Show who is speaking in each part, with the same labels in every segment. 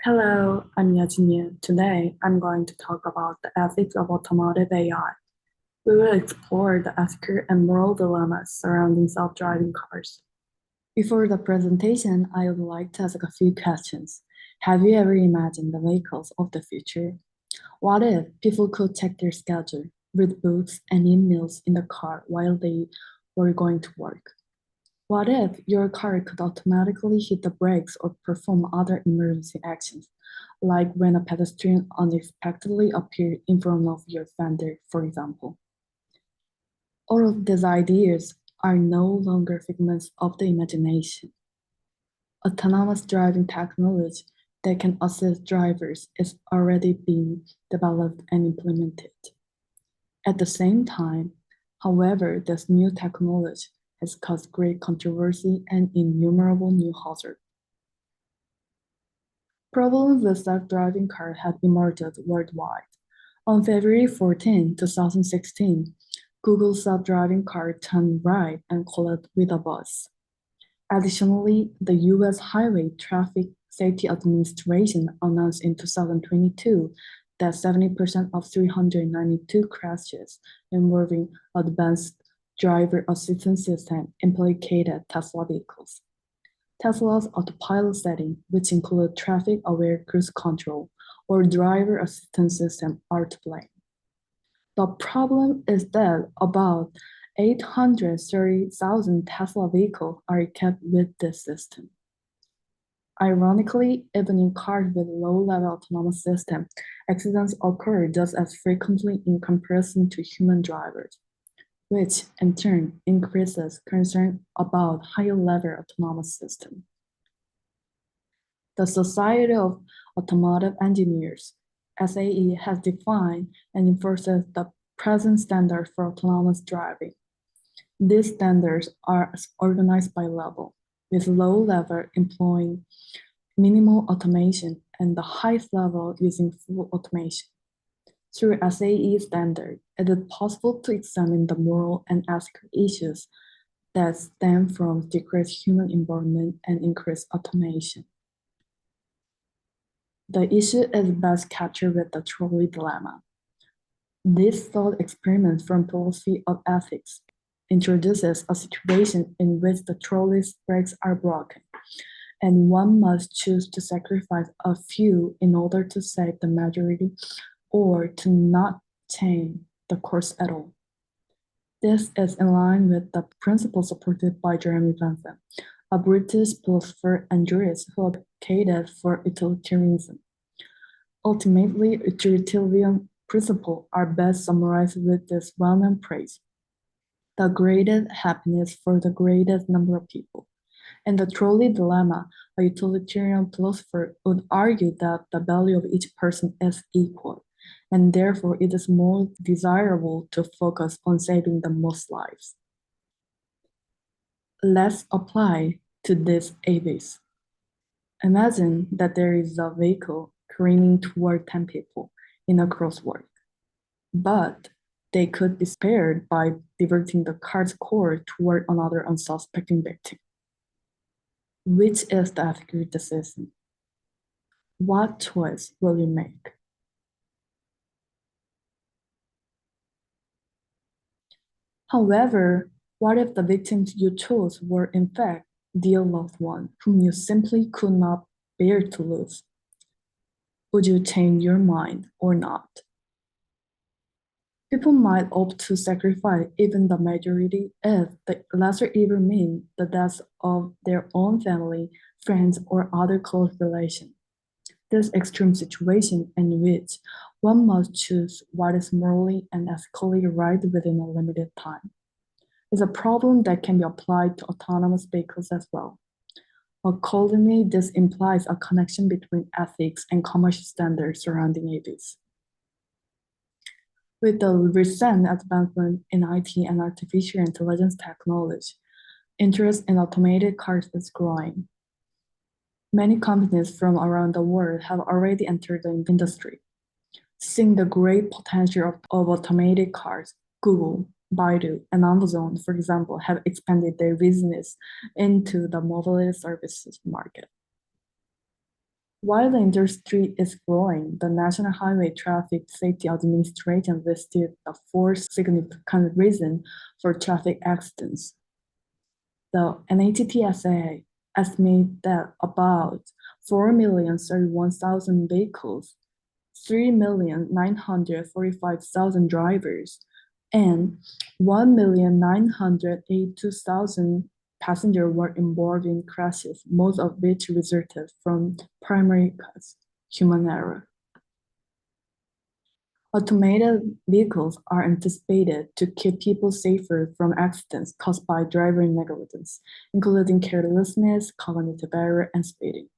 Speaker 1: Hello, I'm Yajin. Today, I'm going to talk about the ethics of automotive AI. We will explore the ethical and moral dilemmas surrounding self-driving cars. Before the presentation, I would like to ask a few questions. Have you ever imagined the vehicles of the future? What if people could check their schedule, read books, and emails in the car while they were going to work? What if your car could automatically hit the brakes or perform other emergency actions, like when a pedestrian unexpectedly appeared in front of your fender, for example? All of these ideas are no longer figments of the imagination. Autonomous driving technology that can assist drivers is already being developed and implemented. At the same time, however, this new technology has caused great controversy and innumerable new hazards. Problems with self-driving cars have emerged worldwide. On February 14, 2016, Google's self-driving car turned right and collided with a bus. Additionally, the U.S. Highway Traffic Safety Administration announced in 2022 that 70% of 392 crashes involving advanced driver assistance system implicated Tesla vehicles. Tesla's autopilot setting, which include traffic-aware cruise control or driver assistance system, are to blame. The problem is that about 830,000 Tesla vehicles are equipped with this system. Ironically, even in cars with low-level autonomous system, accidents occur just as frequently in comparison to human drivers, which in turn increases concern about higher-level autonomous systems. The Society of Automotive Engineers, SAE, has defined and enforces the present standard for autonomous driving. These standards are organized by level, with low level employing minimal automation and the highest level using full automation. Through SAE standard, it is possible to examine the moral and ethical issues that stem from decreased human involvement and increased automation. The issue is best captured with the trolley dilemma. This thought experiment from philosophy of ethics introduces a situation in which the trolley's brakes are broken, and one must choose to sacrifice a few in order to save the majority or to not change the course at all. This is in line with the principle supported by Jeremy Bentham, a British philosopher and jurist who advocated for utilitarianism. Ultimately, utilitarian principles are best summarized with this well-known phrase: the greatest happiness for the greatest number of people. In the trolley dilemma, a utilitarian philosopher would argue that the value of each person is equal, and therefore it is more desirable to focus on saving the most lives. Let's apply to this abyss. Imagine that there is a vehicle careening toward 10 people in a crosswalk, but they could be spared by diverting the car's course toward another unsuspecting victim. Which is the ethical decision? What choice will you make? However, what if the victims you chose were in fact dear loved one whom you simply could not bear to lose? Would you change your mind or not? People might opt to sacrifice even the majority if the lesser evil means the death of their own family, friends, or other close relations. This extreme situation in which one must choose what is morally and ethically right within a limited time is a problem that can be applied to autonomous vehicles as well. Accordingly, this implies a connection between ethics and commercial standards surrounding AVs. With the recent advancement in IT and artificial intelligence technology, interest in automated cars is growing. Many companies from around the world have already entered the industry. Seeing the great potential of automated cars, Google, Baidu, and Amazon, for example, have expanded their business into the mobility services market. While the industry is growing, the National Highway Traffic Safety Administration listed the four significant reasons for traffic accidents. The NHTSA estimates that about 4,031,000 vehicles, 3,945,000 drivers, and 1,982,000 passengers were involved in crashes, most of which resulted from primary cause, human error. Automated vehicles are anticipated to keep people safer from accidents caused by driver negligence, including carelessness, cognitive error, and speeding.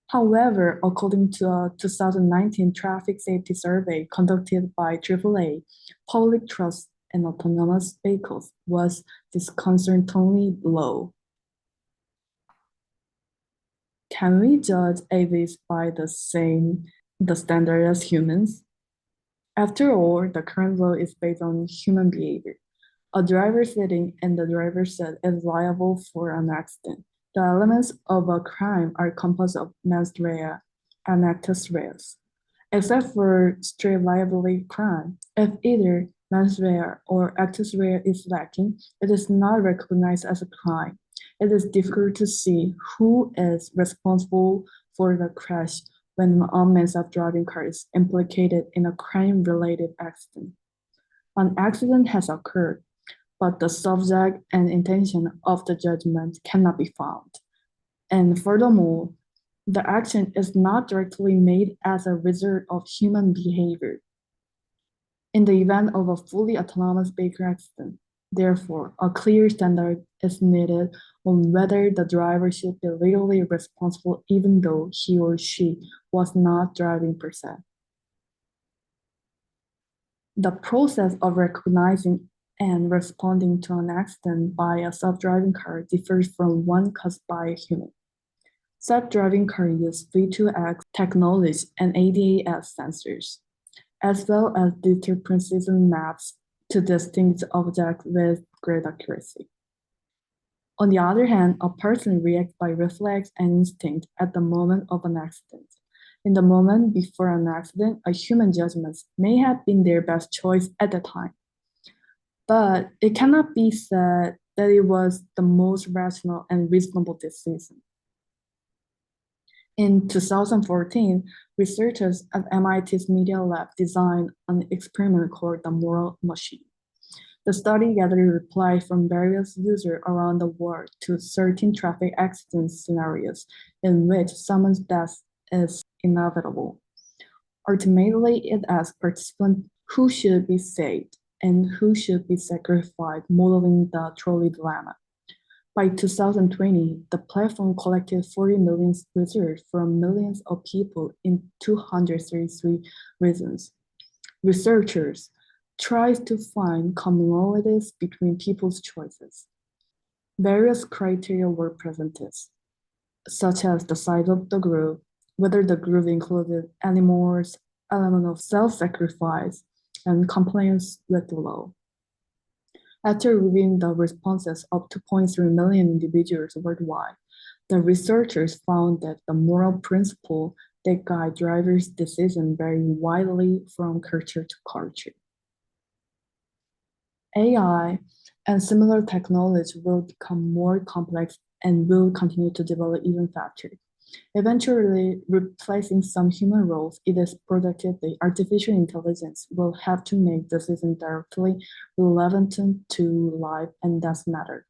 Speaker 1: However, according to a 2019 traffic safety survey conducted by AAA, public trust in autonomous vehicles was disconcertingly low. Can we judge AVs by the standard as humans? After all, the current law is based on human behavior. A driver sitting in the driver's seat is liable for an accident. The elements of a crime are composed of mens rea and actus reus. Except for strict liability crime, if either mens rea or actus rea is lacking, it is not recognized as a crime. It is difficult to see who is responsible for the crash when an unmanned self-driving car is implicated in a crime-related accident. An accident has occurred, but the subject and intention of the judgment cannot be found. And furthermore, the action is not directly made as a result of human behavior. In the event of a fully autonomous vehicle accident, therefore, a clear standard is needed on whether the driver should be legally responsible even though he or she was not driving per se. The process of recognizing and responding to an accident by a self-driving car differs from one caused by a human. Self-driving cars use V2X technology and ADAS sensors, as well as digital precision maps to distinguish objects with great accuracy. On the other hand, a person reacts by reflex and instinct at the moment of an accident. In the moment before an accident, a human judgment may have been their best choice at the time. But it cannot be said that it was the most rational and reasonable decision. In 2014, researchers at MIT's Media Lab designed an experiment called the moral machine. The study gathered replies from various users around the world to 13 traffic accident scenarios in which someone's death is inevitable. Ultimately, it asked participants who should be saved and who should be sacrificed, modeling the trolley dilemma. By 2020, the platform collected 40 million results from millions of people in 233 regions. Researchers tried to find commonalities between people's choices. Various criteria were presented, such as the size of the group, whether the group included animals, element of self-sacrifice, and compliance with the law. After reviewing the responses of 2.3 million individuals worldwide, the researchers found that the moral principles that guide drivers' decisions vary widely from culture to culture. AI and similar technology will become more complex and will continue to develop even faster. Eventually, replacing some human roles, it is predicted that artificial intelligence will have to make decisions directly relevant to life and death matter.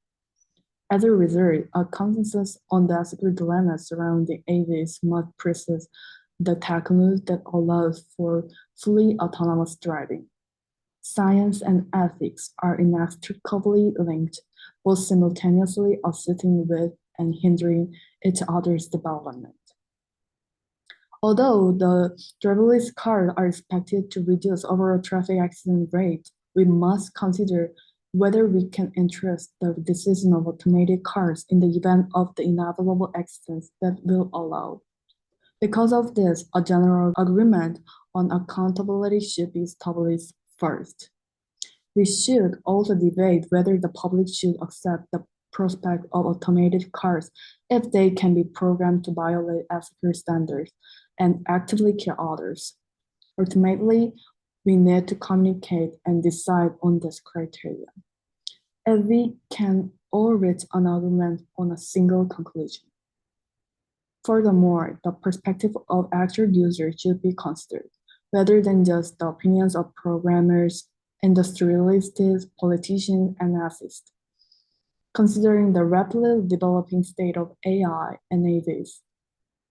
Speaker 1: As a result, a consensus on the ethical dilemma surrounding AVs must persist the technology that allows for fully autonomous driving. Science and ethics are inextricably linked, both simultaneously assisting with and hindering each other's development. Although the driverless cars are expected to reduce overall traffic accident rate, we must consider whether we can entrust the decision of automated cars in the event of the inevitable accidents that will allow. Because of this, a general agreement on accountability should be established first. We should also debate whether the public should accept the prospect of automated cars if they can be programmed to violate ethical standards and actively kill others. Ultimately, we need to communicate and decide on this criteria. If we can all reach an agreement on a single conclusion. Furthermore, the perspective of actual users should be considered, rather than just the opinions of programmers, industrialists, politicians, and ethicists. Considering the rapidly developing state of AI and AVs,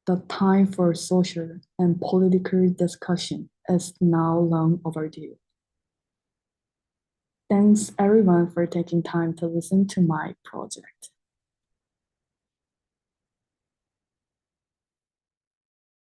Speaker 1: the time for social and political discussion is now long overdue. Thanks everyone for taking time to listen to my project.